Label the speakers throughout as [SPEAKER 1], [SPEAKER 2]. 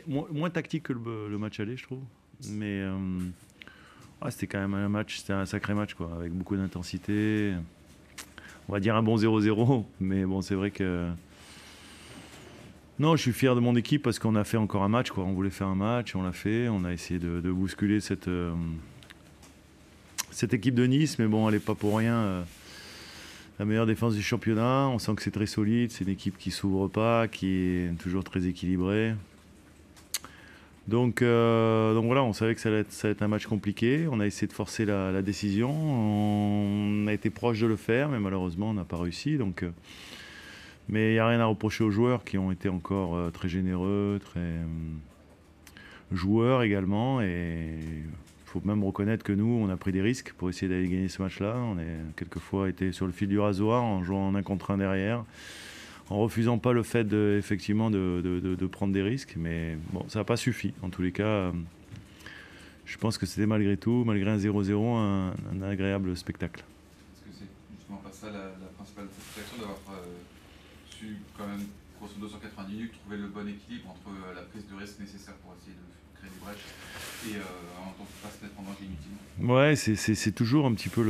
[SPEAKER 1] moins tactique que le match aller, je trouve. Mais c'était quand même un match, c'était un sacré match, quoi, avec beaucoup d'intensité. On va dire un bon 0-0, mais bon, c'est vrai que... Non, je suis fier de mon équipe parce qu'on a fait encore un match, quoi. On voulait faire un match, on l'a fait. On a essayé de bousculer cette équipe de Nice, mais bon, elle n'est pas pour rien la meilleure défense du championnat. On sent que c'est très solide, c'est une équipe qui ne s'ouvre pas, qui est toujours très équilibrée. Donc voilà, on savait que ça allait être un match compliqué. On a essayé de forcer la décision. On a été proche de le faire, mais malheureusement, on n'a pas réussi. Mais il n'y a rien à reprocher aux joueurs qui ont été encore très généreux, très joueurs également. Et il faut même reconnaître que nous, on a pris des risques pour essayer d'aller gagner ce match-là. On a quelquefois été sur le fil du rasoir en jouant en 1 contre 1 derrière, en refusant pas le fait effectivement de prendre des risques. Mais bon, ça n'a pas suffi. En tous les cas, je pense que c'était malgré tout, malgré un 0-0, un agréable spectacle.
[SPEAKER 2] Est-ce que c'est justement pas ça la principale satisfaction d'avoir su quand même, grosso modo sur 90 minutes, trouver le bon équilibre entre la prise de risque nécessaire pour essayer de créer des brèches et en même temps pas se mettre en danger inutilement?
[SPEAKER 1] Ouais, c'est toujours un petit peu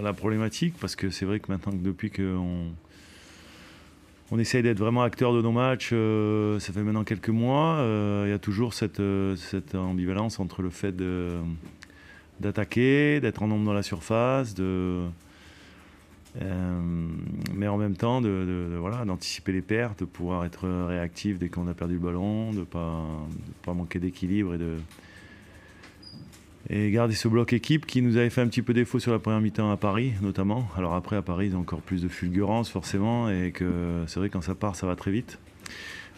[SPEAKER 1] la problématique, parce que c'est vrai que maintenant, depuis qu'on essaye d'être vraiment acteur de nos matchs, ça fait maintenant quelques mois, il y a toujours cette ambivalence entre le fait d'attaquer, d'être en nombre dans la surface, mais en même temps voilà, d'anticiper les pertes, de pouvoir être réactif dès qu'on a perdu le ballon, de pas manquer d'équilibre et garder ce bloc équipe qui nous avait fait un petit peu défaut sur la première mi-temps à Paris notamment. Alors après à Paris ils ont encore plus de fulgurance forcément, et que c'est vrai quand ça part ça va très vite.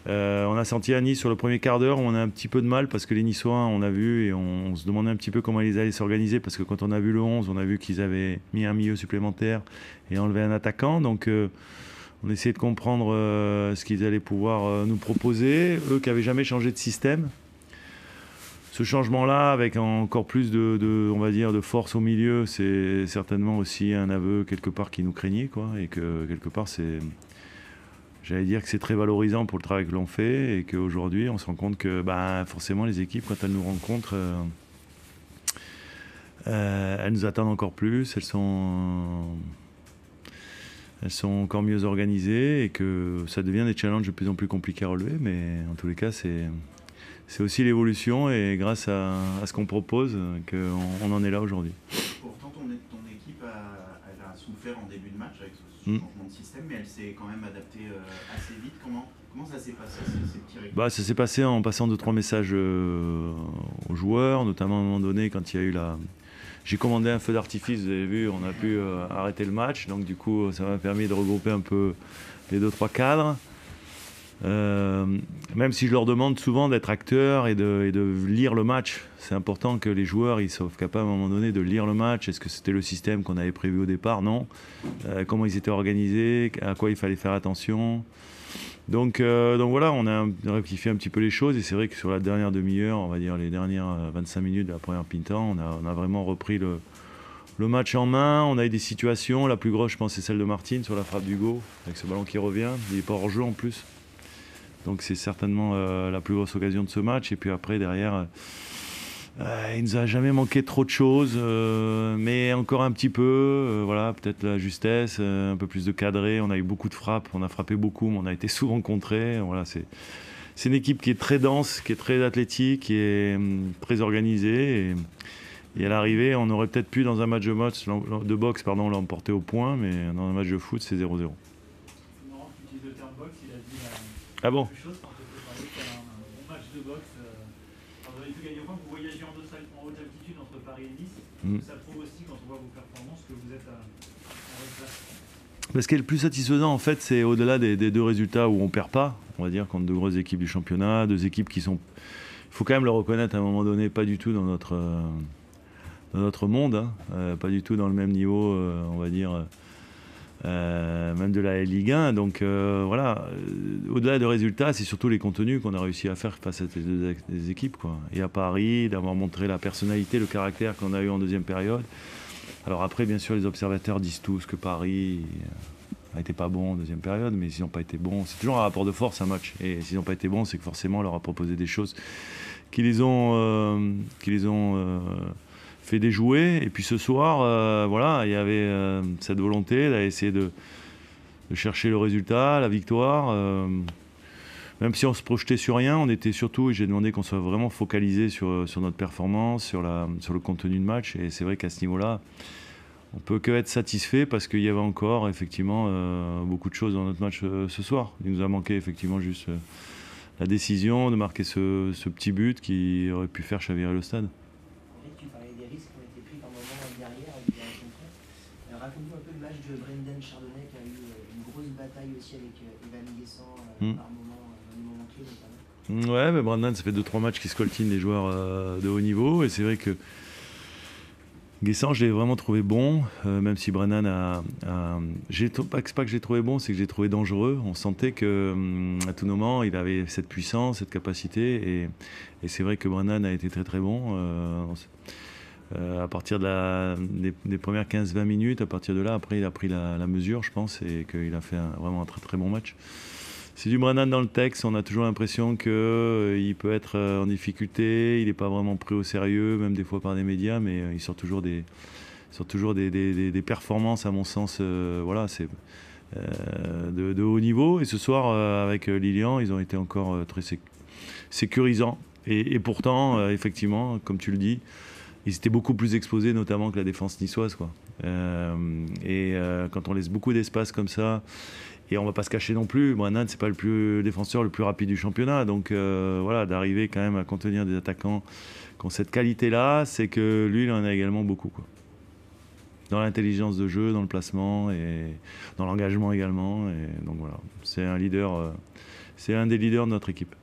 [SPEAKER 1] On a senti à Nice sur le premier quart d'heure où on a un petit peu de mal, parce que les Niçois, on a vu et on se demandait un petit peu comment ils allaient s'organiser, parce que quand on a vu le 11, on a vu qu'ils avaient mis un milieu supplémentaire et enlevé un attaquant. Donc on essayait de comprendre ce qu'ils allaient pouvoir nous proposer, eux qui n'avaient jamais changé de système. Ce changement-là, avec encore plus on va dire, de force au milieu, c'est certainement aussi un aveu quelque part qui nous craignait, quoi, et que quelque part j'allais dire que c'est très valorisant pour le travail que l'on fait, et qu'aujourd'hui on se rend compte que forcément les équipes, quand elles nous rencontrent, elles nous attendent encore plus, elles sont encore mieux organisées, et que ça devient des challenges de plus en plus compliqués à relever. Mais en tous les cas, c'est aussi l'évolution, et grâce à ce qu'on propose qu'on en est là aujourd'hui.
[SPEAKER 3] Pourtant, ton équipe elle a souffert en début de match avec ce changement de système, mais elle s'est quand même adaptée assez vite. Comment ça s'est passé, ces petits règles?
[SPEAKER 1] Ça s'est passé en passant 2-3 messages aux joueurs, notamment à un moment donné quand il y a eu J'ai commandé un feu d'artifice, vous avez vu, on a pu arrêter le match, donc du coup ça m'a permis de regrouper un peu les 2-3 cadres. Même si je leur demande souvent d'être acteurs et de lire le match, c'est important que les joueurs ils soient capables à un moment donné de lire le match. Est-ce que c'était le système qu'on avait prévu au départ? Non. Comment ils étaient organisés, à quoi il fallait faire attention. Donc voilà, on a rectifié un petit peu les choses, et c'est vrai que sur la dernière demi-heure, on va dire les dernières 25 minutes de la première mi-temps, on a vraiment repris le match en main. On a eu des situations, la plus grosse je pense c'est celle de Martine sur la frappe d'Hugo, avec ce ballon qui revient, il n'est pas hors jeu en plus. Donc c'est certainement la plus grosse occasion de ce match. Et puis après, derrière, il nous a jamais manqué trop de choses, mais encore un petit peu, voilà, peut-être la justesse, un peu plus de cadré. On a eu beaucoup de frappes, on a frappé beaucoup, mais on a été souvent contrés. Voilà, c'est une équipe qui est très dense, qui est très athlétique, qui est très organisée. Et à l'arrivée, on aurait peut-être pu, dans un match de boxe, l'emporter au point, mais dans un match de foot, c'est 0-0. Ah bon?
[SPEAKER 4] Quelque chose quand on peut parler d'un bon match de boxe. Alors vous avez pu gagner au point, vous voyagez en haute altitude entre Paris et Nice. Ça prouve aussi, quand on voit vos performances, que vous êtes à votre place.
[SPEAKER 1] Ce qui est le plus satisfaisant, en fait, c'est au-delà des deux résultats où on ne perd pas, on va dire, contre de grosses équipes du championnat, deux équipes qui sont, il faut quand même le reconnaître à un moment donné, pas du tout dans notre monde, hein, pas du tout dans le même niveau, on va dire, même de la Ligue 1. Donc voilà, au-delà des résultats, c'est surtout les contenus qu'on a réussi à faire face à ces deux équipes, quoi. Et à Paris, d'avoir montré la personnalité, le caractère qu'on a eu en deuxième période. Alors après, bien sûr, les observateurs disent tous que Paris été pas bons en deuxième période, mais s'ils n'ont pas été bons, c'est toujours un rapport de force un match. Et s'ils n'ont pas été bons, c'est que forcément on leur a proposé des choses qui les ont fait déjouer. Et puis ce soir, voilà, il y avait cette volonté d'essayer de chercher le résultat, la victoire. Même si on se projetait sur rien, on était surtout, et j'ai demandé qu'on soit vraiment focalisé sur notre performance, sur le contenu de match. Et c'est vrai qu'à ce niveau-là, on peut que être satisfait parce qu'il y avait encore effectivement beaucoup de choses dans notre match ce soir. Il nous a manqué effectivement juste la décision de marquer ce petit but qui aurait pu faire chavirer le stade.
[SPEAKER 5] Tu parlais des risques qui ont été pris par moment derrière avec la raconte-nous un peu le match de Brendan Chardonnay qui a eu une grosse bataille aussi avec Evan Guessant par moment, dans les moments clés notamment.
[SPEAKER 1] Ouais, mais Brendan, ça fait 2-3 matchs qu'il scoltine les joueurs de haut niveau, et c'est vrai que Guessant, je l'ai vraiment trouvé bon, même si Brennan pas que je l'ai trouvé bon, c'est que je l'ai trouvé dangereux. On sentait qu'à tout moment, il avait cette puissance, cette capacité, et c'est vrai que Brennan a été très très bon. À partir des premières 15-20 minutes, à partir de là, après, il a pris la mesure, je pense, et qu'il a fait vraiment un très très bon match. C'est du Brennan dans le texte, on a toujours l'impression qu'il peut être en difficulté, il n'est pas vraiment pris au sérieux, même des fois par des médias, mais il sort toujours des performances, à mon sens, voilà, c'est de haut niveau. Et ce soir, avec Lilian, ils ont été encore très sécurisants. Et pourtant, effectivement, comme tu le dis, ils étaient beaucoup plus exposés, notamment que la défense niçoise, quoi. Quand on laisse beaucoup d'espace comme ça, et on ne va pas se cacher non plus, Brennan, c'est pas le défenseur le plus rapide du championnat. Donc voilà, d'arriver quand même à contenir des attaquants qui ont cette qualité-là, c'est que lui, il en a également beaucoup, quoi. Dans l'intelligence de jeu, dans le placement et dans l'engagement également. Et donc voilà, c'est un leader, c'est un des leaders de notre équipe.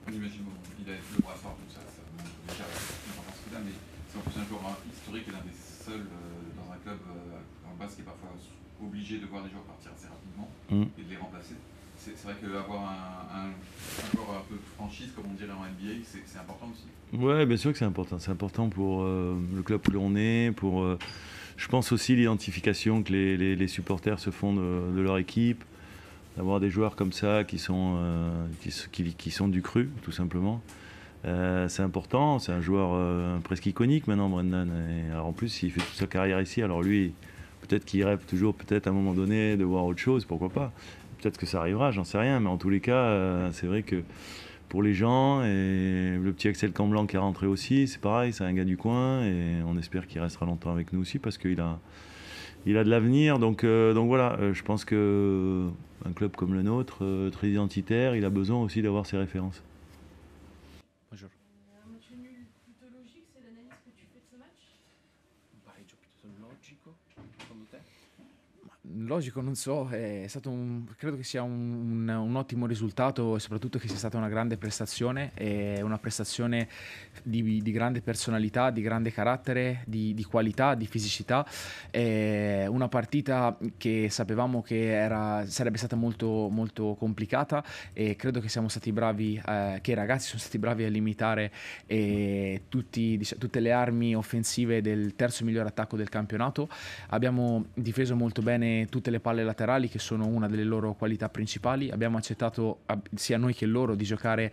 [SPEAKER 2] On imagine, il a le brassard, tout ça montre déjà l'importance qu'il a, mais c'est en plus un joueur historique et l'un des seuls dans un club en base qui est parfois obligé de voir des joueurs partir assez rapidement et de les remplacer. C'est vrai qu'avoir un joueur un peu de franchise, comme on dirait en NBA, c'est important aussi.
[SPEAKER 1] Ouais, bien sûr que c'est important. C'est important pour le club où l'on est, pour, je pense aussi l'identification que les supporters se font de leur équipe, d'avoir des joueurs comme ça qui sont du cru, tout simplement. C'est important, c'est un joueur presque iconique maintenant, Brendan. Et alors en plus, il fait toute sa carrière ici, alors lui, peut-être qu'il rêve toujours, peut-être à un moment donné, de voir autre chose, pourquoi pas. Peut-être que ça arrivera, j'en sais rien, mais en tous les cas, c'est vrai que pour les gens, et le petit Axel Camblanc qui est rentré aussi, c'est pareil, c'est un gars du coin, et on espère qu'il restera longtemps avec nous aussi, parce qu'il a de l'avenir. Donc voilà, je pense qu'un club comme le nôtre, très identitaire, il a besoin aussi d'avoir ses références.
[SPEAKER 6] Bonjour.
[SPEAKER 7] Un match nul plutôt logique, c'est l'analyse que tu fais de ce match?
[SPEAKER 6] Un pareggio piuttosto logico, secondo te?
[SPEAKER 8] Logico non so, credo che sia un ottimo risultato e soprattutto che sia stata una grande prestazione, una prestazione di grande personalità, di grande carattere, di qualità, di fisicità, una partita che sapevamo che sarebbe stata molto, molto complicata, e credo che siamo stati bravi, che i ragazzi sono stati bravi a limitare tutte le armi offensive del terzo miglior attacco del campionato. Abbiamo difeso molto bene tutte le palle laterali, che sono una delle loro qualità principali. Abbiamo accettato sia noi che loro di giocare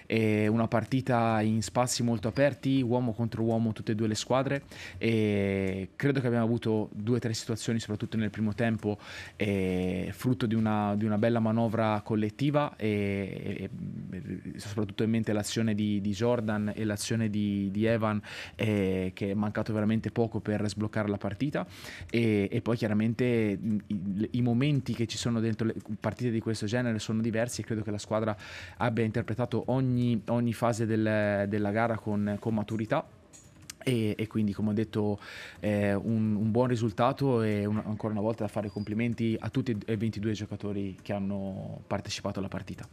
[SPEAKER 8] una partita in spazi molto aperti, uomo contro uomo, tutte e due le squadre, e credo che abbiamo avuto 2 o 3 situazioni, soprattutto nel primo tempo, frutto di una bella manovra collettiva, e soprattutto in mente l'azione di Jordan e l'azione di Evan, che è mancato veramente poco per sbloccare la partita, e poi chiaramente i momenti che ci sono dentro le partite di questo genere sono diversi, e credo che la squadra abbia interpretato ogni fase della gara con maturità, e quindi, come ho detto, un buon risultato, e ancora una volta da fare complimenti a tutti e 22 giocatori che hanno partecipato alla partita.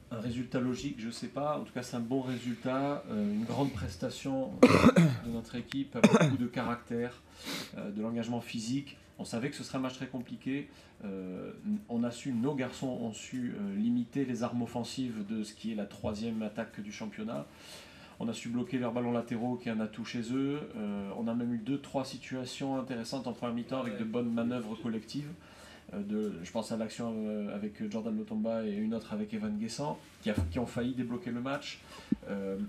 [SPEAKER 6] Un résultat logique, je ne sais pas. En tout cas, c'est un bon résultat, une grande prestation de notre équipe, avec beaucoup de caractère, de l'engagement physique. On savait que ce serait un match très compliqué. Nos garçons ont su limiter les armes offensives de ce qui est la 3e attaque du championnat. On a su bloquer leurs ballons latéraux, qui est un atout chez eux. On a même eu 2-3 situations intéressantes en première mi-temps avec de bonnes manœuvres collectives. Je pense à l'action avec Jordan Lotomba et une autre avec Evan Guessant, qui ont failli débloquer le match.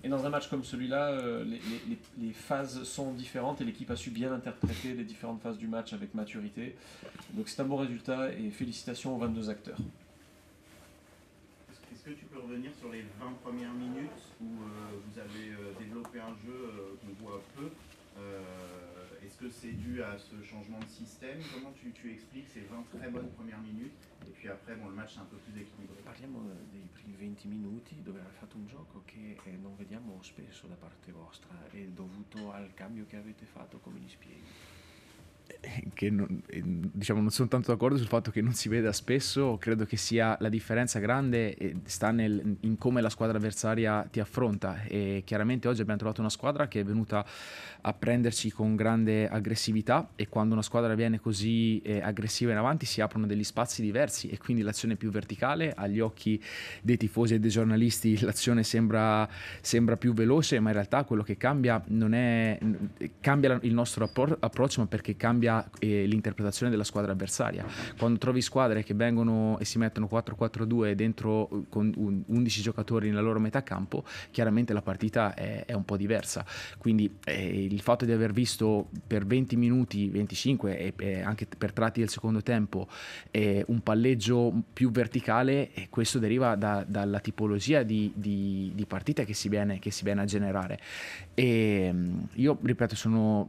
[SPEAKER 6] Et dans un match comme celui-là, les phases sont différentes et l'équipe a su bien interpréter les différentes phases du match avec maturité. Donc c'est un bon résultat et félicitations aux 22 acteurs.
[SPEAKER 3] Est-ce que tu peux revenir sur les 20 premières minutes où vous avez développé un jeu qu'on voit peu? Est-ce que c'est dû a ce changement de système? Comment tu expliques ces 20 très bonnes premières minutes? E puis après, bon, le match è un po' più equilibrato.
[SPEAKER 9] Parliamo dei primi 20 minuti dove avete fatto un gioco che non vediamo spesso da parte vostra. È dovuto al cambio che avete fatto? Come li spieghi?
[SPEAKER 8] Che diciamo, non sono tanto d'accordo sul fatto che non si veda spesso. Credo che sia la differenza grande sta in come la squadra avversaria ti affronta, e chiaramente oggi abbiamo trovato una squadra che è venuta a prenderci con grande aggressività, e quando una squadra viene così aggressiva in avanti si aprono degli spazi diversi, e quindi l'azione è più verticale. Agli occhi dei tifosi e dei giornalisti l'azione sembra più veloce, ma in realtà quello che cambia non è cambia il nostro approccio, ma perché cambia l'interpretazione della squadra avversaria. Quando trovi squadre che vengono e si mettono 4-4-2 dentro con 11 giocatori nella loro metà campo, chiaramente la partita è un po' diversa. Quindi il fatto di aver visto per 20 minuti, 25 e anche per tratti del secondo tempo un palleggio più verticale, e questo deriva dalla tipologia di partita che si viene a generare. E io ripeto, sono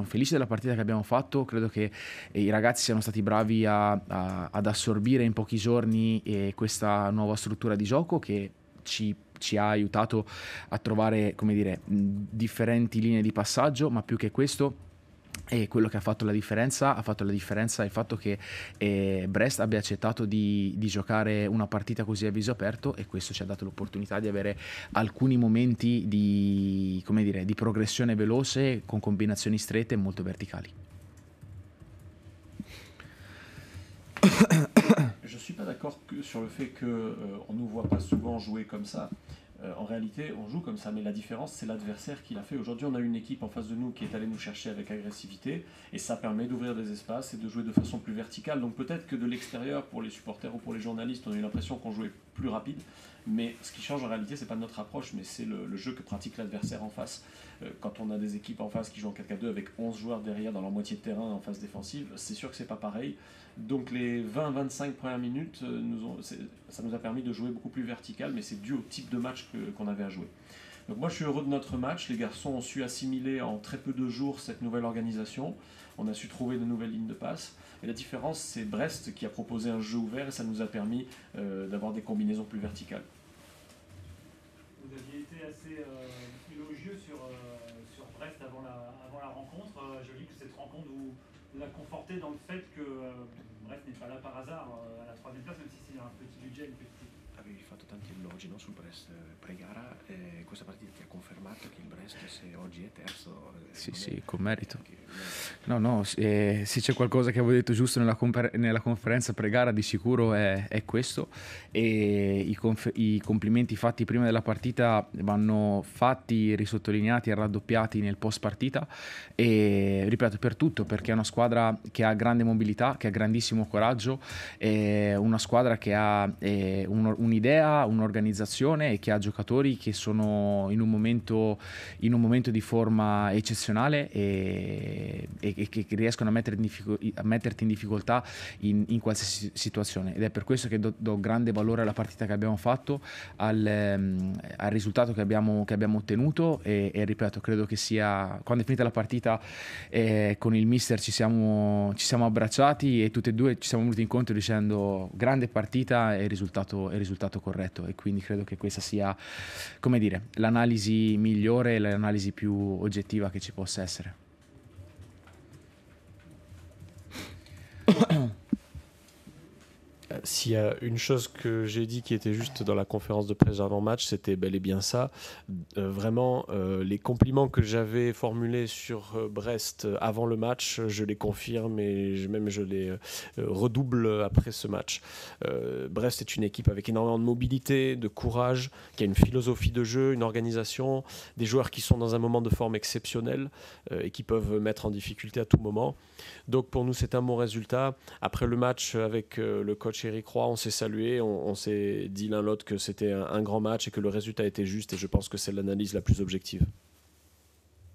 [SPEAKER 8] felice della partita che abbiamo fatto. Credo che i ragazzi siano stati bravi ad assorbire in pochi giorni questa nuova struttura di gioco che ci ha aiutato a trovare, come dire, differenti linee di passaggio, ma più che questo, e quello che ha fatto la differenza è il fatto che Brest abbia accettato di giocare una partita così a viso aperto, e questo ci ha dato l'opportunità di avere alcuni momenti di progressione veloce con combinazioni strette e molto verticali.
[SPEAKER 6] Je suis pas d'accord sur le fait qu'on nous voit pas souvent jouer comme ça. En réalité, on joue comme ça, mais la différence, c'est l'adversaire qui l'a fait. Aujourd'hui, on a une équipe en face de nous qui est allée nous chercher avec agressivité, et ça permet d'ouvrir des espaces et de jouer de façon plus verticale. Donc peut-être que de l'extérieur, pour les supporters ou pour les journalistes, on a eu l'impression qu'on jouait plus rapide, mais ce qui change en réalité, c'est pas notre approche, mais c'est le jeu que pratique l'adversaire en face. Quand on a des équipes en face qui jouent en 4-4-2 avec 11 joueurs derrière dans leur moitié de terrain en phase défensive, c'est sûr que c'est pas pareil. Donc les 20-25 premières minutes, ça nous a permis de jouer beaucoup plus vertical, mais c'est dû au type de match qu'on avait à jouer. Donc moi je suis heureux de notre match. Les garçons ont su assimiler en très peu de jours cette nouvelle organisation. On a su trouver de nouvelles lignes de passe. Et la différence, c'est Brest qui a proposé un jeu ouvert, et ça nous a permis d'avoir des combinaisons plus verticales.
[SPEAKER 4] Vous aviez été assez élogieux sur Brest avant la rencontre. Je lis que cette rencontre vous a conforté dans le fait que Brest n'est pas là par hasard à la 3e place, même si c'est un petit budget, une petite.
[SPEAKER 9] Avevi fatto tanti elogi, no, sul Brest pre-gara, e questa partita ti ha confermato che il Brest, se oggi è terzo...
[SPEAKER 8] Sì, con merito. No, se c'è qualcosa che avevo detto giusto nella conferenza pre-gara, di sicuro è questo, e i complimenti fatti prima della partita vanno fatti, risottolineati e raddoppiati nel post partita, e ripeto, per tutto, perché è una squadra che ha grande mobilità, che ha grandissimo coraggio, è una squadra che ha un'idea, un'organizzazione, e che ha giocatori che sono in un momento di forma eccezionale e che riescono a metterti in difficoltà in qualsiasi situazione. Ed è per questo che do grande valore alla partita che abbiamo fatto, al risultato che abbiamo ottenuto, e ripeto, credo che sia, quando è finita la partita con il mister ci siamo abbracciati, e tutti e due ci siamo venuti incontro dicendo grande partita e risultato corretto, e quindi credo che questa sia, come dire, l'analisi migliore, l'analisi più oggettiva che ci possa essere.
[SPEAKER 10] S'il y a une chose que j'ai dit qui était juste dans la conférence de presse avant-match, c'était bel et bien ça. Vraiment, les compliments que j'avais formulés sur Brest avant le match, je les confirme et je les redouble après ce match. Brest est une équipe avec énormément de mobilité, de courage, qui a une philosophie de jeu, une organisation, des joueurs qui sont dans un moment de forme exceptionnel et qui peuvent mettre en difficulté à tout moment. Donc pour nous, c'est un bon résultat. Après le match avec le coach Éric Roy, on s'est salué, on s'est dit l'un l'autre que c'était un grand match et que le résultat était juste, et je pense que c'est l'analyse la plus objective.